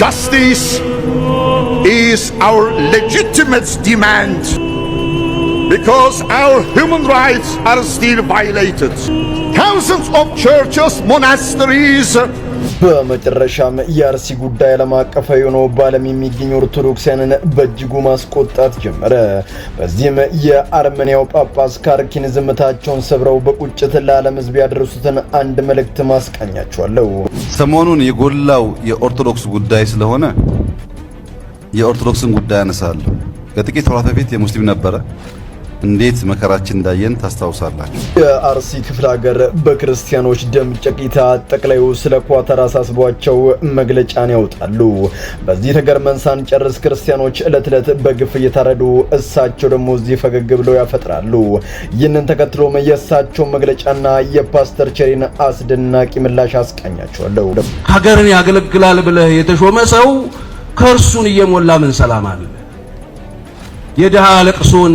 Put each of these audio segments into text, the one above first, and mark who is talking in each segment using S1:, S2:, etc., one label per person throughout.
S1: Justice is our legitimate demand because our human rights are still violated. Thousands of churches, monasteries,
S2: በመጨረሻም የአርሲ ጉዳይ ለማቀፋዊ ነው ባለም የሚገኙ ኦርቶዶክሳውያንን በእጅጉ ማስቆጣት ጀመረ። በዚህም የአርመኒያው ጳጳስ ካርኪን ዝምታቸውን ሰብረው በቁጭት ለዓለም ሕዝብ ያደረሱትን አንድ መልእክት ማስቃኛቸዋለሁ።
S3: ሰሞኑን የጎላው የኦርቶዶክስ ጉዳይ ስለሆነ የኦርቶዶክስን ጉዳይ አነሳለሁ። ከጥቂት ወራት በፊት የሙስሊም ነበረ እንዴት መከራችን እንዳየን ታስታውሳላችሁ።
S2: የአርሲ ክፍለ ሀገር በክርስቲያኖች ደም ጨቂታ ጠቅላዩ ስለ ኳታር አሳስቧቸው መግለጫን ያወጣሉ። በዚህ ተገርመን ሳንጨርስ ክርስቲያኖች እለት እለት በግፍ እየታረዱ እሳቸው ደግሞ እዚህ ፈገግ ብለው ያፈጥራሉ። ይህንን ተከትሎም የእሳቸው መግለጫና የፓስተር ቸሪን አስደናቂ ምላሽ አስቃኛቸዋለሁ።
S4: ሀገርን ያገለግላል ብለህ የተሾመ ሰው ከርሱን እየሞላ ምን ሰላም አለ? የደሃ ለቅሶን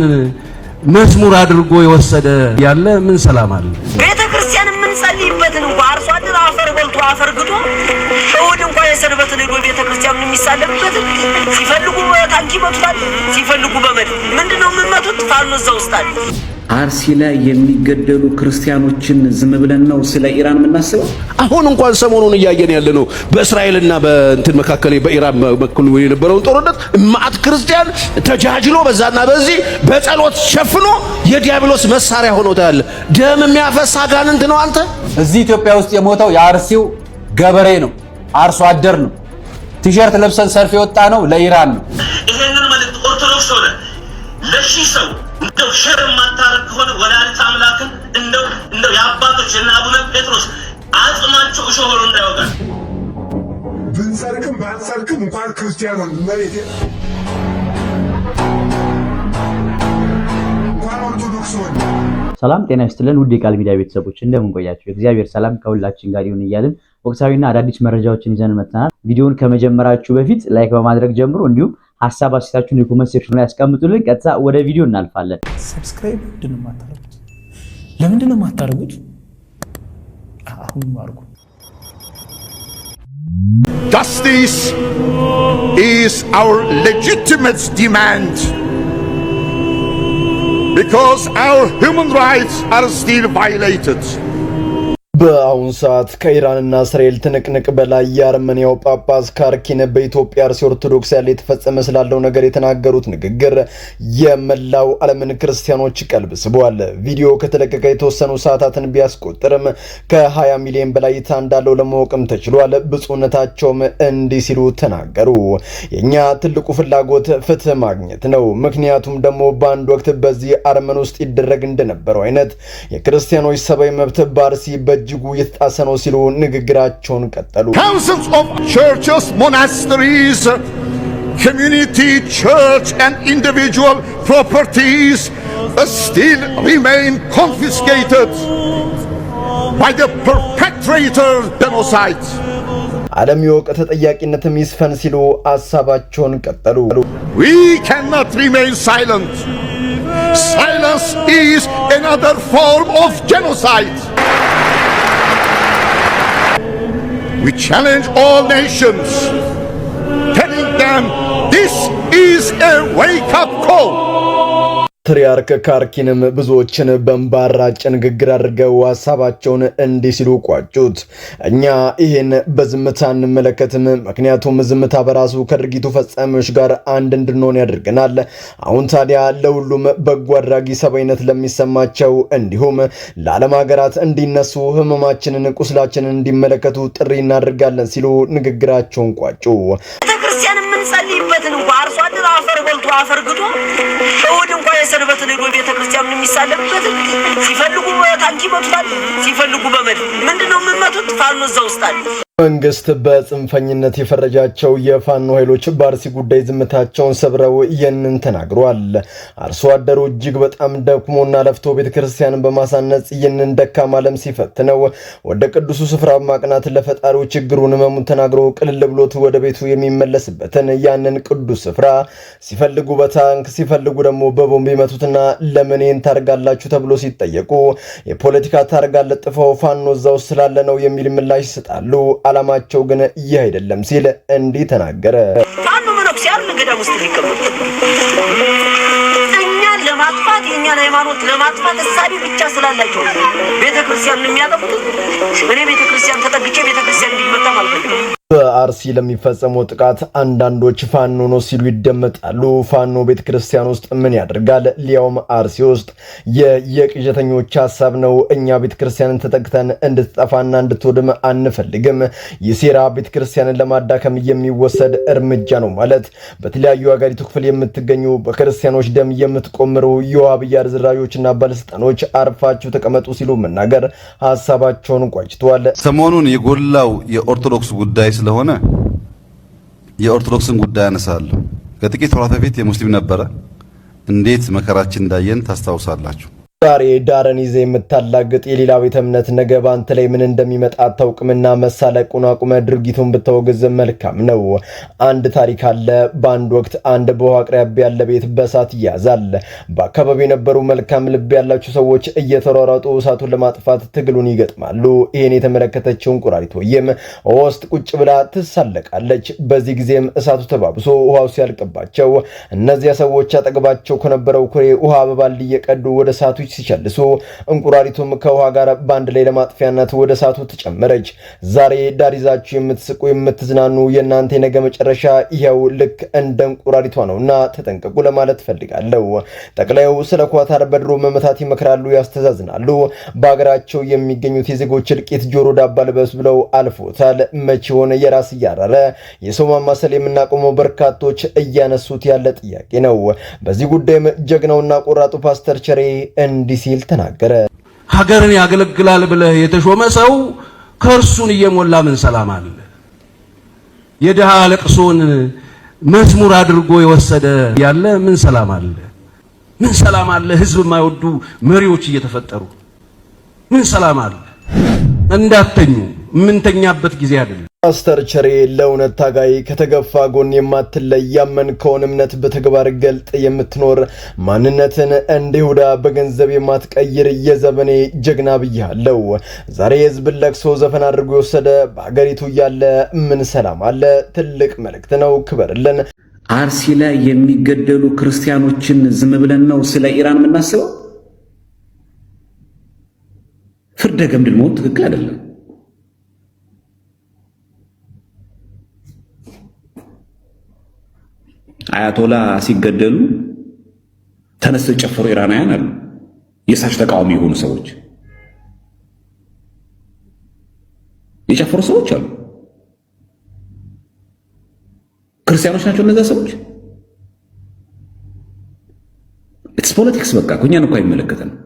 S4: መስሙር አድርጎ የወሰደ ያለ ምን ሰላም አለ?
S5: ቤተክርስቲያን ምን ጸልይበትን እንኳን አርሶ አደር አፈር በልቶ አፈር ግዶ እሁድ እንኳን የሰንበትን ሄዶ ቤተክርስቲያን የሚሳለምበት ሲፈልጉ ታንኪ መጥቷል፣ ሲፈልጉ በመድ ምንድነው የምመቱት? ፋኖ እዛ ውስጥ አለ።
S6: አርሲ ላይ የሚገደሉ ክርስቲያኖችን ዝም ብለን ነው ስለ ኢራን የምናስበው?
S4: አሁን እንኳን ሰሞኑን እያየን ያለ ነው በእስራኤልና በእንትን መካከል በኢራን መካከል የነበረውን ጦርነት ማዕት ክርስቲያን ተጃጅሎ በዛና በዚህ በጸሎት ሸፍኖ የዲያብሎስ መሳሪያ ሆኖ ታያለ። ደም የሚያፈስ አጋንንት ነው። አንተ
S7: እዚህ ኢትዮጵያ ውስጥ የሞተው የአርሲው ገበሬ ነው፣ አርሶ አደር ነው። ቲሸርት ለብሰን ሰልፍ የወጣ ነው ለኢራን ነው።
S5: ይሄንን ማለት ኦርቶዶክስ ሆነ ለሺ ሰው እንደው ሸር ማታረክ ሆነ ወላዲተ አምላክን እንደው የአባቶች እና አቡነ ጴጥሮስ አጽማቸው ሾሆሮ እንዳይወጋ
S8: ብንሰርክም ባንሰርክም እንኳን ክርስቲያኑን መሬት እንኳን ኦርቶዶክስ ሆነ።
S9: ሰላም ጤና ይስጥልን ውድ የቃል ሚዲያ ቤተሰቦች እንደምን ቆያችሁ? እግዚአብሔር ሰላም ከሁላችን ጋር ይሁን እያልን ወቅታዊና አዳዲስ መረጃዎችን ይዘን መጥተናል። ቪዲዮውን ከመጀመራችሁ በፊት ላይክ በማድረግ ጀምሩ። እንዲሁም ሐሳብ አስተያየታችሁን የኮሜንት ሴክሽን ላይ አስቀምጡልን። ቀጥታ ወደ ቪዲዮ እናልፋለን።
S10: ሰብስክራይብ ለምንድነው የማታደርጉት? አሁን ማርጉ።
S1: Justice is our legitimate demand because our human rights are still violated.
S2: በአሁን ሰዓት ከኢራንና እስራኤል ትንቅንቅ በላይ የአርመኒያው ጳጳስ ካርኪን በኢትዮጵያ አርሲ ኦርቶዶክስ ያለ የተፈጸመ ስላለው ነገር የተናገሩት ንግግር የመላው ዓለምን ክርስቲያኖች ቀልብ ስቧል። ቪዲዮ ከተለቀቀ የተወሰኑ ሰዓታትን ቢያስቆጥርም ከ20 ሚሊዮን በላይ እይታ እንዳለው ለማወቅም ተችሏል። ብፁዕነታቸውም እንዲህ ሲሉ ተናገሩ። የኛ ትልቁ ፍላጎት ፍትህ ማግኘት ነው። ምክንያቱም ደግሞ በአንድ ወቅት በዚህ አርመን ውስጥ ይደረግ እንደነበረው አይነት የክርስቲያኖች ሰብአዊ መብት በአርሲ በእጅጉ የተጣሰ ነው ሲሉ ንግግራቸውን ቀጠሉ።
S1: Thousands of churches, monasteries, community, church and individual properties still remain confiscated by the perpetrator genocide.
S2: ዓለም የወቅ ተጠያቂነትም ይስፈን ሲሉ ሐሳባቸውን ቀጠሉ።
S1: We cannot remain silent. Silence is another form of genocide. We challenge all nations, telling them this is a wake-up call.
S2: ፓትርያርክ ካርኪንም ብዙዎችን በእንባራጭ ንግግር አድርገው ሐሳባቸውን እንዲህ ሲሉ ቋጩት። እኛ ይህን በዝምታ እንመለከትም፣ ምክንያቱም ዝምታ በራሱ ከድርጊቱ ፈጻሚዎች ጋር አንድ እንድንሆን ያደርገናል። አሁን ታዲያ ለሁሉም በጎ አድራጊ ሰብአዊነት ለሚሰማቸው እንዲሁም ለዓለም ሀገራት እንዲነሱ ህመማችንን፣ ቁስላችንን እንዲመለከቱ ጥሪ እናደርጋለን ሲሉ ንግግራቸውን ቋጩ።
S5: ቤተክርስቲያን ምን ጸልይበትን እንኳን አርሶ አደር አፈር በልቶ አፈር ግዶ እሁድ እንኳን የሰንበትን ሄዶ ቤተክርስቲያን የሚሳለምበት ሲፈልጉ ታንኪ መጥቷል፣ ሲፈልጉ በመድ ምንድነው የምመቱት? ፋኖ እዛ ውስጥ አለ።
S2: መንግስት በጽንፈኝነት የፈረጃቸው የፋኖ ኃይሎች በአርሲ ጉዳይ ዝምታቸውን ሰብረው ይህንን ተናግሯል። አርሶ አደሩ እጅግ በጣም ደክሞና ለፍቶ ቤተክርስቲያንን በማሳነጽ ይህንን ደካማ ዓለም ሲፈትነው ወደ ቅዱሱ ስፍራ ማቅናት ለፈጣሪው ችግሩን ህመሙን ተናግሮ ቅልል ብሎት ወደ ቤቱ የሚመለስበትን ያንን ቅዱስ ስፍራ ሲፈልጉ በታንክ ሲፈልጉ ደግሞ በቦምብ ይመቱትና ለምን ይህን ታርጋላችሁ ተብሎ ሲጠየቁ የፖለቲካ ታርጋ ለጥፈው ፋኖ እዛው ስላለ ነው የሚል ምላሽ ይሰጣሉ። አላማቸው ግን ይህ አይደለም ሲል እንዲህ ተናገረ።
S5: ፋኖ መነኩሴ አይደል ገዳም ውስጥ ሊቀመጥ እኛን ለማጥፋት የኛን ሃይማኖት ለማጥፋት እሳቤ ብቻ ስላላቸው ቤተክርስቲያን የሚያጠፉት እኔ ቤተክርስቲያን ተጠግቼ ቤተክርስቲያን እንዲመታ ማለት ነው።
S2: በአርሲ ለሚፈጸመው ጥቃት አንዳንዶች ፋኖ ነው ሲሉ ይደመጣሉ። ፋኖ ቤተ ክርስቲያን ውስጥ ምን ያደርጋል? ሊያውም አርሲ ውስጥ የቅዠተኞች ሐሳብ ነው። እኛ ቤተ ክርስቲያንን ተጠቅተን እንድትጠፋና እንድትወድም አንፈልግም። የሴራ ቤተ ክርስቲያንን ለማዳከም የሚወሰድ እርምጃ ነው ማለት በተለያዩ ሀገሪቱ ክፍል የምትገኙ በክርስቲያኖች ደም የምትቆምሩ የዋሃብያ አርዝራዦችና ባለስልጣኖች አርፋችሁ ተቀመጡ ሲሉ መናገር ሐሳባቸውን ቋጭተዋል።
S3: ሰሞኑን የጎላው የኦርቶዶክስ ጉዳይ ስለሆነ የኦርቶዶክስን ጉዳይ አነሳለሁ። ከጥቂት ወራት በፊት የሙስሊም ነበረ። እንዴት መከራችን እንዳየን ታስታውሳላችሁ።
S2: ዛሬ ዳረን ይዘ የምታላግጥ የሌላ ቤተ እምነት ነገ ባንተ ላይ ምን እንደሚመጣ አታውቅምና መሳለቁን አቁመ ድርጊቱን ብታወግዝ መልካም ነው። አንድ ታሪክ አለ። በአንድ ወቅት አንድ በውሃ አቅራቢያ ያለ ቤት በእሳት ይያዛል። በአካባቢው የነበሩ መልካም ልብ ያላቸው ሰዎች እየተሯሯጡ እሳቱን ለማጥፋት ትግሉን ይገጥማሉ። ይህን የተመለከተችው እንቁራሪት ወይም ውስጥ ቁጭ ብላ ትሳለቃለች። በዚህ ጊዜም እሳቱ ተባብሶ ውሃው ሲያልቅባቸው እነዚያ ሰዎች አጠገባቸው ከነበረው ኩሬ ውሃ በባልዲ እየቀዱ ወደ እሳቱ ሲቸልሱ እንቁራሪቱም ከውሃ ጋር ባንድ ላይ ለማጥፊያነት ወደ እሳቱ ተጨመረች። ዛሬ ዳር ይዛችሁ የምትስቁ የምትዝናኑ የእናንተ የነገ መጨረሻ ይሄው ልክ እንደ እንቁራሪቷ ነውና ተጠንቀቁ ለማለት ፈልጋለሁ። ጠቅላዩ ስለ ኳታር በድሮ መመታት ይመክራሉ፣ ያስተዛዝናሉ። በሀገራቸው የሚገኙት የዜጎች እልቂት ጆሮ ዳባ ልበስ ብለው አልፎታል። መቼ ሆነ የራስ እያራረ የሰው ማማሰል የምናቆመው? በርካቶች እያነሱት ያለ ጥያቄ ነው። በዚህ ጉዳይም ጀግናውና ቆራጡ ፓስተር ቸሬ እንዲህ ሲል ተናገረ።
S4: ሀገርን ያገለግላል ብለህ የተሾመ ሰው ከእርሱን እየሞላ ምን ሰላም አለ? የድሃ ለቅሶን መዝሙር አድርጎ የወሰደ ያለ ምን ሰላም አለ? ምን ሰላም አለ? ህዝብ የማይወዱ መሪዎች እየተፈጠሩ ምን ሰላም አለ? እንዳተኙ ምንተኛበት ጊዜ አይደለም።
S2: ፓስተር ቸሬ ለእውነት ታጋይ ከተገፋ ጎን የማትለይ ያመንከውን እምነት በተግባር ገልጥ የምትኖር ማንነትን እንደ ይሁዳ በገንዘብ የማትቀይር የዘመኔ ጀግና ብያለሁ። ዛሬ የህዝብን ለቅሶ ዘፈን አድርጎ የወሰደ በአገሪቱ ያለ ምን ሰላም አለ? ትልቅ መልእክት ነው። ክበርልን።
S6: አርሲ ላይ የሚገደሉ ክርስቲያኖችን ዝም ብለን ነው ስለ ኢራን የምናስበው? ፍርደ ገምድል መሆን ትክክል አይደለም። አያቶላ ሲገደሉ ተነስተው የጨፈሩ ኢራናውያን አሉ። የሳሽ ተቃዋሚ የሆኑ ሰዎች የጨፈሩ ሰዎች አሉ። ክርስቲያኖች ናቸው እነዛ ሰዎች። ኢትስ ፖለቲክስ። በቃ እኛን እኮ አይመለከተንም።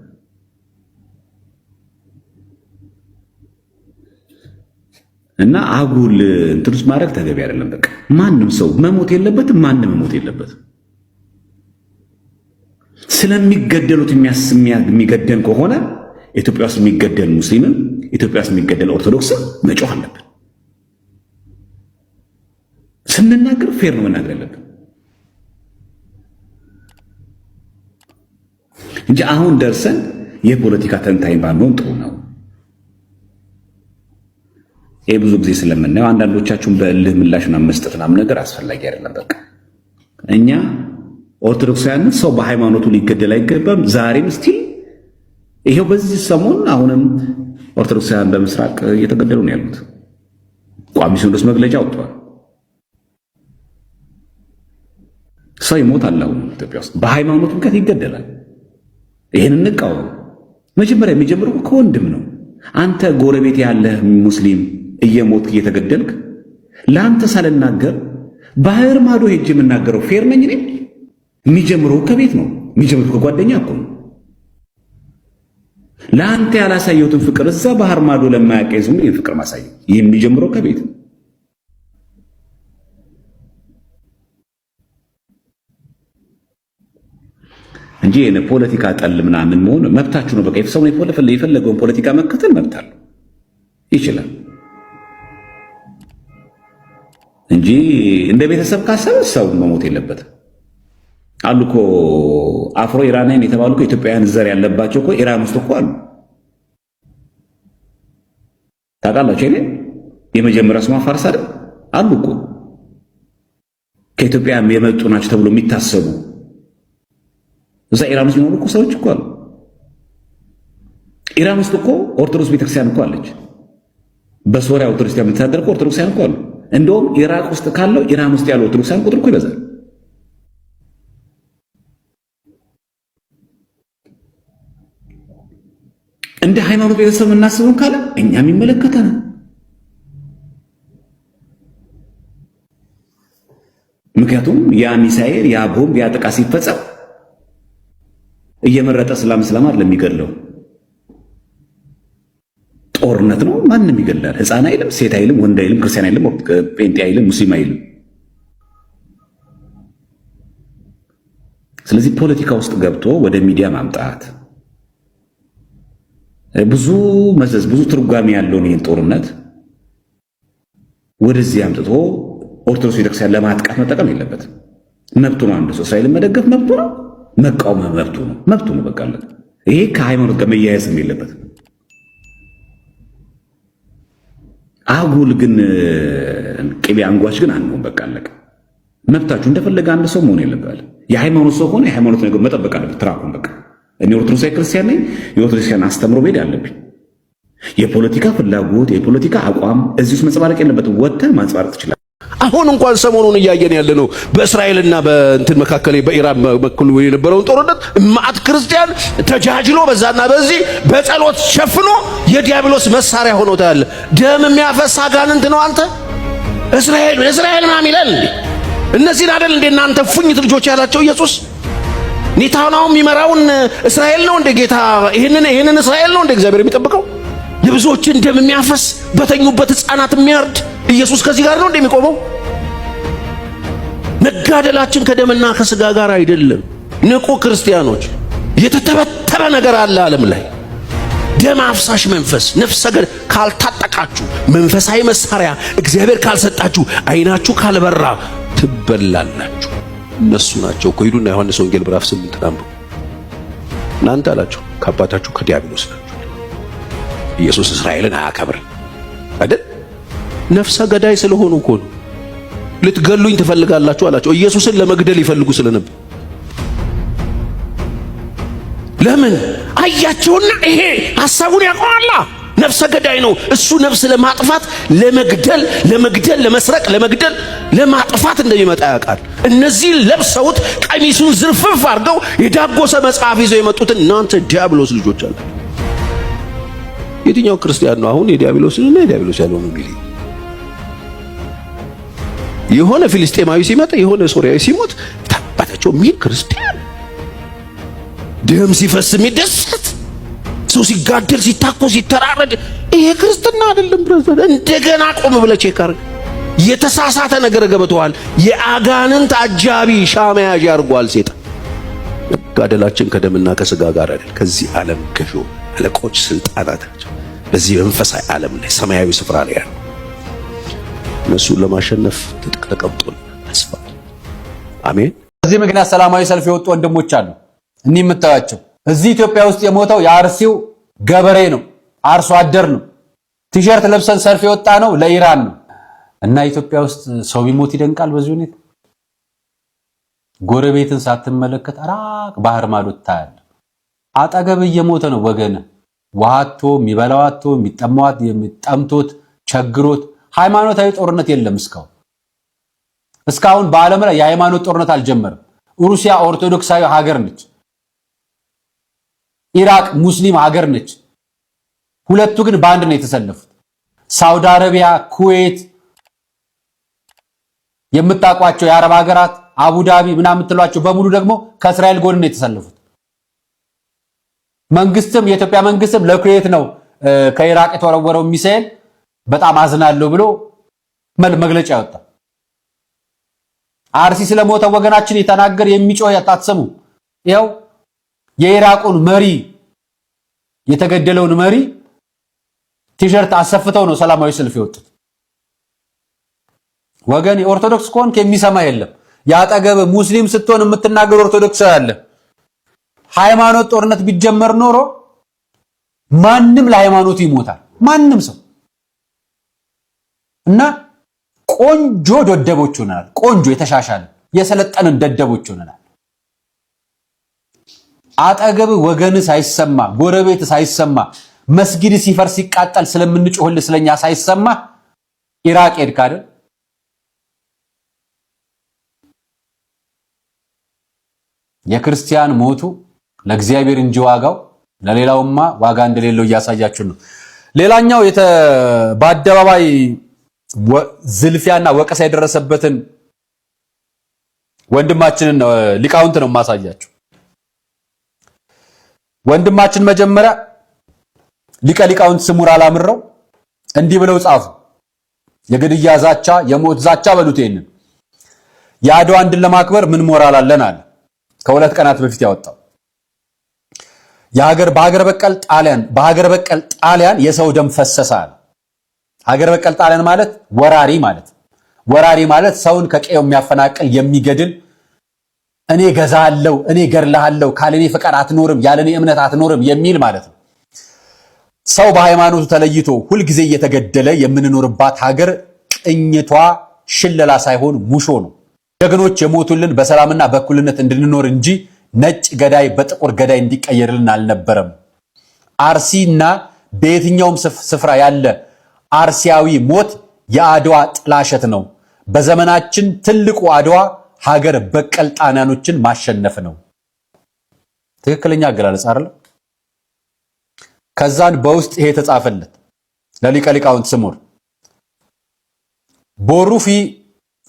S6: እና አጉል እንትሩስ ማድረግ ተገቢ አይደለም። በቃ ማንም ሰው መሞት የለበትም፣ ማንም መሞት የለበትም። ስለሚገደሉት የሚገደል ከሆነ ኢትዮጵያ ውስጥ የሚገደል ሙስሊምም ኢትዮጵያ ውስጥ የሚገደል ኦርቶዶክስም መጮህ አለብን። ስንናገር ፌር ነው መናገር ያለብን እንጂ አሁን ደርሰን የፖለቲካ ተንታኝ ባንሆን ጥሩ ነው። ይሄ ብዙ ጊዜ ስለምናየው አንዳንዶቻችሁን በእልህ ምላሽና መስጠትና ነገር አስፈላጊ አይደለም። በቃ እኛ ኦርቶዶክሳውያን ሰው በሃይማኖቱ ሊገደል አይገባም። ዛሬም ስቲል ይሄው በዚህ ሰሞን አሁንም ኦርቶዶክሳውያን በምስራቅ እየተገደሉ ነው ያሉት። ቋሚ ሲኖዶስ መግለጫ ወጥቷል። ሰው ይሞታል። አሁን ኢትዮጵያ ውስጥ በሃይማኖቱ ምክንያት ይገደላል። ይሄን እንቃወም። መጀመሪያ የሚጀምረው ከወንድም ነው። አንተ ጎረቤት ያለህ ሙስሊም እየሞት እየተገደልክ ለአንተ ሳልናገር ባህር ማዶ ሄጄ የምናገረው ፌር ነኝ እኔ? የሚጀምረው ከቤት ነው። የሚጀምረው ከጓደኛ እኮ ነው። ለአንተ ያላሳየሁትን ፍቅር እዛ ባህር ማዶ ለማያቀይዙ ይህን ፍቅር ማሳየው የሚጀምረው ከቤት ነው እንጂ ፖለቲካ ጠል ምናምን መሆን መብታችሁ ነው። በቃ ሰው የፈለገውን ፖለቲካ መከተል መብት አለው፣ ይችላል እንጂ እንጂ እንደ ቤተሰብ ካሰበ ሰው መሞት የለበትም። አሉ እኮ አፍሮ ኢራናውያን የተባሉ እኮ ኢትዮጵያውያን ዘር ያለባቸው እኮ ኢራን ውስጥ እኮ አሉ። ታውቃላችሁ አይደል? የመጀመሪያ ስሟ ፋርስ አይደል? አሉ እኮ ከኢትዮጵያ የመጡ ናቸው ተብሎ የሚታሰቡ እዛ ኢራን ውስጥ የሚኖሩ እኮ ሰዎች እኮ አሉ። ኢራን ውስጥ እኮ ኦርቶዶክስ ቤተክርስቲያን እኮ አለች። በሶሪያ ኦርቶዶክስ የምትተዳደር እኮ ኦርቶዶክሳውያን እኮ አሉ። እንደውም ኢራቅ ውስጥ ካለው ኢራን ውስጥ ያለው ኦርቶዶክሳውያን ቁጥር እኮ ይበዛል። እንደ ሃይማኖት ቤተሰብ እናስበው ካለ እኛም ይመለከተናል። ምክንያቱም ያ ሚሳኤል ያ ቦምብ ያ ጥቃት ሲፈጸም እየመረጠ እስላም አይደለም የሚገድለው፣ ጦርነት ነው። ማንም ይገድላል። ህፃን አይልም፣ ሴት አይልም፣ ወንድ አይልም፣ ክርስቲያን አይልም፣ ጴንጤ አይልም፣ ሙስሊም አይልም። ስለዚህ ፖለቲካ ውስጥ ገብቶ ወደ ሚዲያ ማምጣት ብዙ መዘዝ ብዙ ትርጓሜ ያለውን ይህን ጦርነት ወደዚህ አምጥቶ ኦርቶዶክስ ቤተክርስቲያን ለማጥቃት መጠቀም የለበትም። መብቱ ነው። አንድ ሰው እስራኤልን መደገፍ መብቱ ነው፣ መቃወም መብቱ ነው። በቃ ይሄ ከሃይማኖት ጋር መያያዝም የለበትም። አጉል ግን ቅቤ አንጓች ግን አንሆን። በቃ አለቀ። መብታችሁ እንደፈለገ አንድ ሰው መሆን የለበት። የሃይማኖት ሰው ሆነ የሃይማኖት ነገር መጠበቅ አለበት። ትራኩን በቃ እኔ ኦርቶዶክሳዊ ክርስቲያን ነኝ። የኦርቶዶክሳውያን አስተምሮ መሄድ አለብኝ። የፖለቲካ ፍላጎት የፖለቲካ አቋም እዚህ ውስጥ መንጸባረቅ የለበትም። ወጥተህ ማንጸባረቅ ትችላለህ።
S4: አሁን እንኳን ሰሞኑን እያየን ያለነው በእስራኤልና በእንትን መካከል በኢራን በኩል የነበረውን ጦርነት ማዕት ክርስቲያን ተጃጅሎ በዛና በዚህ በጸሎት ሸፍኖ የዲያብሎስ መሳሪያ ሆኖ ታያለ። ደም የሚያፈስ አጋንንት ነው። አንተ እስራኤል ምናምን ይላል እንዴ? እነዚህን አይደል እንዴ እናንተ ፉኝት ልጆች ያላቸው ኢየሱስ ኔታናው የሚመራውን እስራኤል ነው እንደ ጌታ ይሄንን እስራኤል ነው እንደ እግዚአብሔር የሚጠብቀው? የብዙዎችን ደም የሚያፈስ በተኙበት ሕፃናት የሚያርድ ኢየሱስ ከዚህ ጋር ነው እንደሚቆመው? መጋደላችን ከደምና ከስጋ ጋር አይደለም። ንቁ ክርስቲያኖች፣ የተተበተበ ነገር አለ ዓለም ላይ። ደም አፍሳሽ መንፈስ ነፍሰ ገዳይ ካልታጠቃችሁ፣ መንፈሳዊ መሳሪያ እግዚአብሔር ካልሰጣችሁ፣ አይናችሁ ካልበራ ትበላላችሁ። እነሱ ናቸው እኮ ሂዱና ዮሐንስ ወንጌል ምዕራፍ 8 አንብቡ። እናንተ አላችሁ ከአባታችሁ ከዲያብሎስ ናችሁ። ኢየሱስ እስራኤልን አያከብርም አይደል? ነፍሰ ገዳይ ስለሆኑ እኮ ነው። ልትገሉኝ ትፈልጋላችሁ አላቸው። ኢየሱስን ለመግደል ይፈልጉ ስለነበር ለምን አያቸውና ይሄ ሐሳቡን ያውቀዋል። ነፍሰ ገዳይ ነው እሱ። ነፍስ ለማጥፋት ለመግደል ለመስረቅ ለመግደል ለማጥፋት እንደሚመጣ ያውቃል። እነዚህ ለብሰውት ቀሚሱን ዝርፍፍ አድርገው የዳጎሰ መጽሐፍ ይዘው የመጡትን እናንተ ዲያብሎስ ልጆች አለ። የትኛው ክርስቲያን ነው አሁን የዲያብሎስና የዲያብሎስ ያልሆነው እንግዲህ? የሆነ ፊልስጤማዊ ሲመጣ የሆነ ሶሪያዊ ሲሞት ታባታቸው ሚል ክርስቲያን ደም ሲፈስ የሚደሰት ሰው ሲጋደል ሲታኮስ ሲተራረድ ይሄ ክርስትና አይደለም። ብራዘር እንደገና ቆም ብለህ ቼክ አድርግ። የተሳሳተ ነገር ገብተዋል። የአጋንንት አጃቢ ሻማያጅ ያርጓል ሴጣን። መጋደላችን ከደምና ከስጋ ጋር አይደል፣ ከዚህ ዓለም ገዢ አለቆች ስልጣናት ናቸው። በዚህ መንፈሳዊ ዓለም ላይ ሰማያዊ ስፍራ ላይ ያሉ እነሱን ለማሸነፍ ትጥቅ ተቀምጦል ተስፋ። አሜን።
S7: በዚህ ምክንያት ሰላማዊ ሰልፍ የወጡ ወንድሞች አሉ። እኒህ የምታዩቸው እዚህ ኢትዮጵያ ውስጥ የሞተው የአርሲው ገበሬ ነው፣ አርሶ አደር ነው። ቲሸርት ለብሰን ሰልፍ የወጣ ነው ለኢራን ነው። እና ኢትዮጵያ ውስጥ ሰው ቢሞት ይደንቃል። በዚህ ሁኔታ ጎረቤትን ሳትመለከት ራቅ ባህር ማዶ ታያለህ። አጠገብ እየሞተ ነው ወገን። ዋሃቶ የሚበላዋቶ የሚጠማዋት የሚጠምቶት ቸግሮት። ሃይማኖታዊ ጦርነት የለም እስካሁን በዓለም ላይ የሃይማኖት ጦርነት አልጀመረም። ሩሲያ ኦርቶዶክሳዊ ሀገር ነች። ኢራቅ ሙስሊም ሀገር ነች። ሁለቱ ግን በአንድ ነው የተሰለፉት። ሳውዲ አረቢያ፣ ኩዌት የምታቋቸው የአረብ ሀገራት አቡዳቢ ምናምን የምትሏቸው በሙሉ ደግሞ ከእስራኤል ጎን ነው የተሰለፉት። መንግስትም የኢትዮጵያ መንግስትም ለኩዌት ነው ከኢራቅ የተወረወረው ሚሳኤል በጣም አዝናለሁ ብሎ መግለጫ ያወጣ። አርሲ ስለሞተ ወገናችን የተናገር የሚጮህ ያታተሰሙ ይኸው የኢራቁን መሪ የተገደለውን መሪ ቲሸርት አሰፍተው ነው ሰላማዊ ሰልፍ የወጡት። ወገን ኦርቶዶክስ ከሆንክ የሚሰማ የለም። ያጠገብ ሙስሊም ስትሆን የምትናገር ኦርቶዶክስ አለ። ሃይማኖት ጦርነት ቢጀመር ኖሮ ማንም ለሃይማኖቱ ይሞታል፣ ማንም ሰው እና ቆንጆ ደደቦች ሆነናል። ቆንጆ የተሻሻለ የሰለጠንን ደደቦች ሆነናል። አጠገብ ወገን ሳይሰማ ጎረቤት ሳይሰማ መስጊድ ሲፈርስ ሲቃጠል ስለምንጮህል ስለኛ ሳይሰማ ኢራቅ ሄድክ አይደል? የክርስቲያን ሞቱ ለእግዚአብሔር እንጂ ዋጋው ለሌላውማ ዋጋ እንደሌለው እያሳያችሁ ነው። ሌላኛው በአደባባይ ዝልፊያና ወቀሳ የደረሰበትን ወንድማችንን ሊቃውንት ነው ማሳያችሁ። ወንድማችን መጀመሪያ ሊቀ ሊቃውንት ስሙር አላምረው እንዲህ ብለው ጻፉ። የግድያ ዛቻ፣ የሞት ዛቻ በሉት። ይሄንን የአድዋን ድል ለማክበር ምን ሞራል አለን አለ። ከሁለት ቀናት በፊት ያወጣው በሀገር በቀል ጣሊያን የሰው ደም ፈሰሰ አለ። ሀገር በቀል ጣሊያን ማለት ወራሪ ማለት ሰውን ከቀየው የሚያፈናቅል የሚገድል፣ እኔ ገዛለው እኔ ገርልሃለው ካለኔ ፍቃድ አትኖርም ያለኔ እምነት አትኖርም የሚል ማለት ነው። ሰው በሃይማኖቱ ተለይቶ ሁል ጊዜ እየተገደለ የምንኖርባት ሀገር ቅኝቷ ሽለላ ሳይሆን ሙሾ ነው። ጀግኖች የሞቱልን በሰላምና በእኩልነት እንድንኖር እንጂ ነጭ ገዳይ በጥቁር ገዳይ እንዲቀየርልን አልነበረም። አርሲና በየትኛውም ስፍራ ያለ አርሲያዊ ሞት የአድዋ ጥላሸት ነው። በዘመናችን ትልቁ አድዋ ሀገር በቀል ጣሊያኖችን ማሸነፍ ነው። ትክክለኛ አገላለጽ አይደል? ከዛን በውስጥ ይሄ ተጻፈለት ለሊቀ ሊቃውንት ስሙር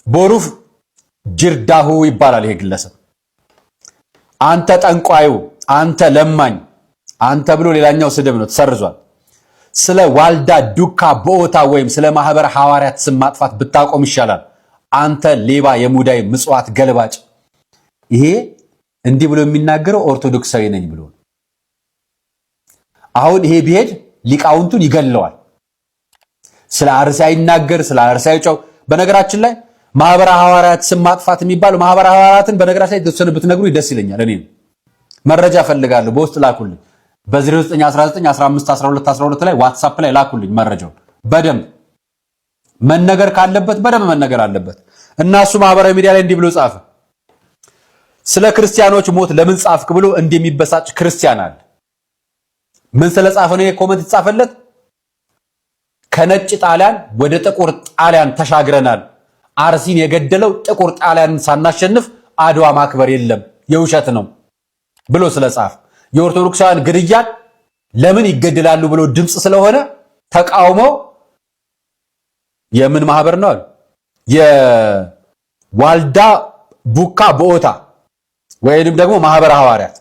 S7: ቦሩፍ ጅርዳሁ ይባላል። ይሄ ግለሰብ አንተ ጠንቋዩ፣ አንተ ለማኝ፣ አንተ ብሎ ሌላኛው ስድብ ነው ተሰርዟል። ስለ ዋልዳ ዱካ ቦታ ወይም ስለ ማህበረ ሐዋርያት ስም ማጥፋት ብታቆም ይሻላል። አንተ ሌባ፣ የሙዳይ ምጽዋት ገልባጭ። ይሄ እንዲህ ብሎ የሚናገረው ኦርቶዶክሳዊ ነኝ ብሎ ነው። አሁን ይሄ ቢሄድ ሊቃውንቱን ይገለዋል። ስለ አርሲ አይናገር፣ ስለ አርሲ አይጨው። በነገራችን ላይ ማህበረ ሐዋርያት ስም ማጥፋት የሚባለው ማህበረ ሐዋርያትን በነገራችን ላይ የተወሰነ ብትነግሩ ደስ ይለኛል። እኔ መረጃ ፈልጋለሁ፣ በውስጥ ላኩልኝ። በ0919151212 ላይ ዋትስአፕ ላይ ላኩልኝ መረጃውን። በደንብ መነገር ካለበት በደንብ መነገር አለበት። እና እሱ ማህበራዊ ሚዲያ ላይ እንዲህ ብሎ ጻፈ። ስለ ክርስቲያኖች ሞት ለምን ጻፍክ ብሎ እንደሚበሳጭ ክርስቲያን አለ። ምን ስለጻፈ ነው ኮሜንት ተጻፈለት? ከነጭ ጣሊያን ወደ ጥቁር ጣሊያን ተሻግረናል። አርሲን የገደለው ጥቁር ጣሊያንን ሳናሸንፍ አድዋ ማክበር የለም የውሸት ነው ብሎ ስለጻፈ የኦርቶዶክሳውያን ግድያን ለምን ይገደላሉ ብሎ ድምጽ ስለሆነ ተቃውሞ የምን ማህበር ነው? የዋልዳ ቡካ ቦታ ወይንም ደግሞ ማህበረ ሐዋርያት።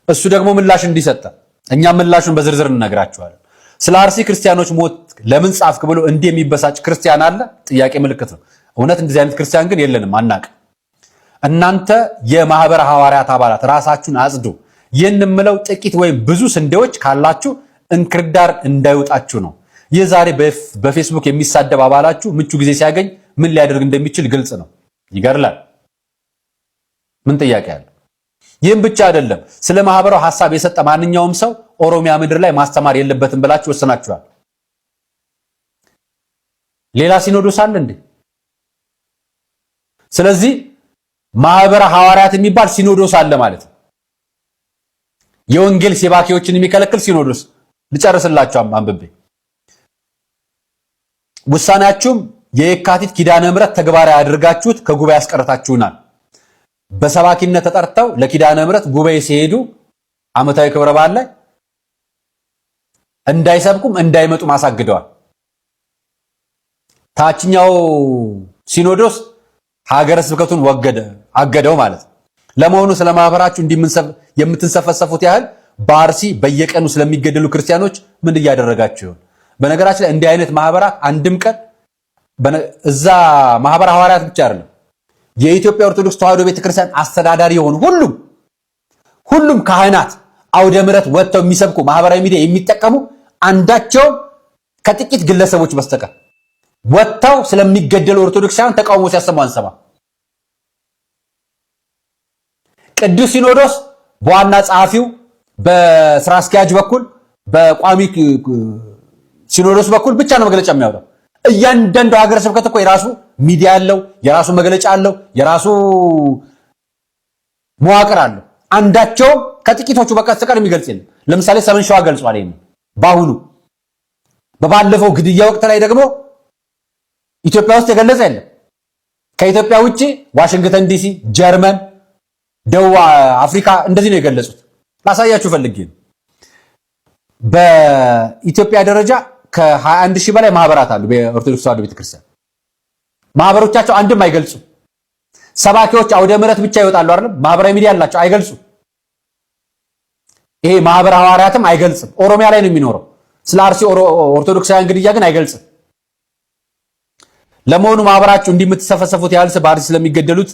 S7: እሱ ደግሞ ምላሽ እንዲሰጠ እኛ ምላሹን በዝርዝር እንነግራችኋለን። ስለ አርሲ ክርስቲያኖች ሞት ለምን ጻፍክ ብሎ እንዲህ የሚበሳጭ ክርስቲያን አለ? ጥያቄ ምልክት ነው። እውነት እንደዚህ አይነት ክርስቲያን ግን የለንም፣ አናቅ። እናንተ የማህበረ ሐዋርያት አባላት ራሳችሁን አጽዱ። ይህን የምለው ጥቂት ወይም ብዙ ስንዴዎች ካላችሁ እንክርዳድ እንዳይወጣችሁ ነው። ይህ ዛሬ በፌስቡክ የሚሳደብ አባላችሁ ምቹ ጊዜ ሲያገኝ ምን ሊያደርግ እንደሚችል ግልጽ ነው። ይገርላል። ምን ጥያቄ አለ? ይህም ብቻ አይደለም። ስለ ማህበራው ሐሳብ የሰጠ ማንኛውም ሰው ኦሮሚያ ምድር ላይ ማስተማር የለበትም ብላችሁ ወስናችኋል። ሌላ ሲኖዶስ አለ እንዴ? ስለዚህ ማህበረ ሐዋርያት የሚባል ሲኖዶስ አለ ማለት ነው። የወንጌል ሰባኪዎችን የሚከለክል ሲኖዶስ። ልጨርስላችሁ አንብቤ። ውሳኔያችሁም የየካቲት ኪዳነ ምሕረት ተግባራዊ አድርጋችሁት ከጉባኤ ያስቀርታችሁናል። በሰባኪነት ተጠርተው ለኪዳነ ምሕረት ጉባኤ ሲሄዱ ዓመታዊ ክብረ በዓል ላይ እንዳይሰብኩም እንዳይመጡም አሳግደዋል። ታችኛው ሲኖዶስ ሀገረ ስብከቱን አገደው ማለት ነው። ለመሆኑ ስለ ማህበራችሁ የምትንሰፈሰፉት ያህል በአርሲ በየቀኑ ስለሚገደሉ ክርስቲያኖች ምን እያደረጋችሁ ይሆን? በነገራችን ላይ እንዲህ አይነት ማህበራት አንድም ቀን እዛ ማህበረ ሐዋርያት ብቻ አይደለም የኢትዮጵያ ኦርቶዶክስ ተዋሕዶ ቤተክርስቲያን አስተዳዳሪ የሆኑ ሁሉም ካህናት አውደ ምሕረት ወጥተው የሚሰብኩ ማህበራዊ ሚዲያ የሚጠቀሙ አንዳቸው ከጥቂት ግለሰቦች በስተቀር ወጥተው ስለሚገደሉ ኦርቶዶክሳውያን ተቃውሞ ሲያሰሙ አንሰማ። ቅዱስ ሲኖዶስ በዋና ጸሐፊው በስራ አስኪያጅ በኩል በቋሚ ሲኖዶስ በኩል ብቻ ነው መግለጫ የሚያወጣው። እያንዳንዱ ሀገረ ስብከት እኮ የራሱ ሚዲያ አለው፣ የራሱ መግለጫ አለው፣ የራሱ መዋቅር አለው። አንዳቸው ከጥቂቶቹ በቀር የሚገልጽ የለም። ለምሳሌ ሰሜን ሸዋ ገልጿል። ይሄን ባሁኑ በባለፈው ግድያ ወቅት ላይ ደግሞ ኢትዮጵያ ውስጥ የገለጸ የለም። ከኢትዮጵያ ውጪ ዋሽንግተን ዲሲ፣ ጀርመን፣ ደቡብ አፍሪካ እንደዚህ ነው የገለጹት። ላሳያችሁ ፈልጌ ነው። በኢትዮጵያ ደረጃ ከ21000 በላይ ማህበራት አሉ። በኦርቶዶክስ ተዋሕዶ ቤተክርስቲያን ማህበሮቻቸው አንድም አይገልጹ። ሰባኪዎች አውደ ምሕረት ብቻ ይወጣሉ አይደል? ማህበራዊ ሚዲያ አላቸው፣ አይገልጹ። ይሄ ማህበረ ሐዋርያትም አይገልጽም። ኦሮሚያ ላይ ነው የሚኖረው። ስለ አርሲ ኦርቶዶክሳውያን ግድያ ግን አይገልጽም። ለመሆኑ ማህበራችሁ እንዲምትሰፈሰፉት ያህል በአርሲ ስለሚገደሉት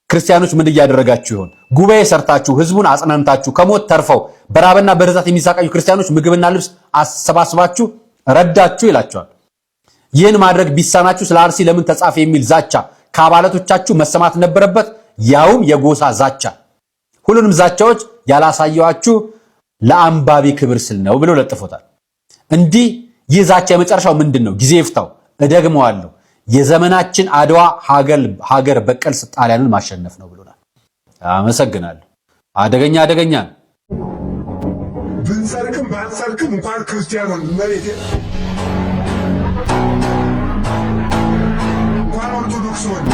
S7: ክርስቲያኖች ምን እያደረጋችሁ ይሆን? ጉባኤ ሰርታችሁ ህዝቡን አጽናንታችሁ ከሞት ተርፈው በራብና በርዛት የሚሳቀዩ ክርስቲያኖች ምግብና ልብስ አሰባስባችሁ ረዳችሁ ይላቸዋል። ይህን ማድረግ ቢሳናችሁ ስለ አርሲ ለምን ተጻፈ የሚል ዛቻ ከአባላቶቻችሁ መሰማት ነበረበት፣ ያውም የጎሳ ዛቻ። ሁሉንም ዛቻዎች ያላሳየዋችሁ ለአንባቢ ክብር ስል ነው ብሎ ለጥፎታል። እንዲህ ይህ ዛቻ የመጨረሻው ምንድን ነው? ጊዜ ይፍታው። እደግመዋለሁ፣ የዘመናችን አድዋ ሀገር በቀል ጣሊያንን ማሸነፍ ነው ብሎናል። አመሰግናለሁ። አደገኛ
S8: ብንሰርቅም ባንሰርቅም እንኳን ክርስቲያኑን መሬት እንኳን ኦርቶዶክስ ሆነ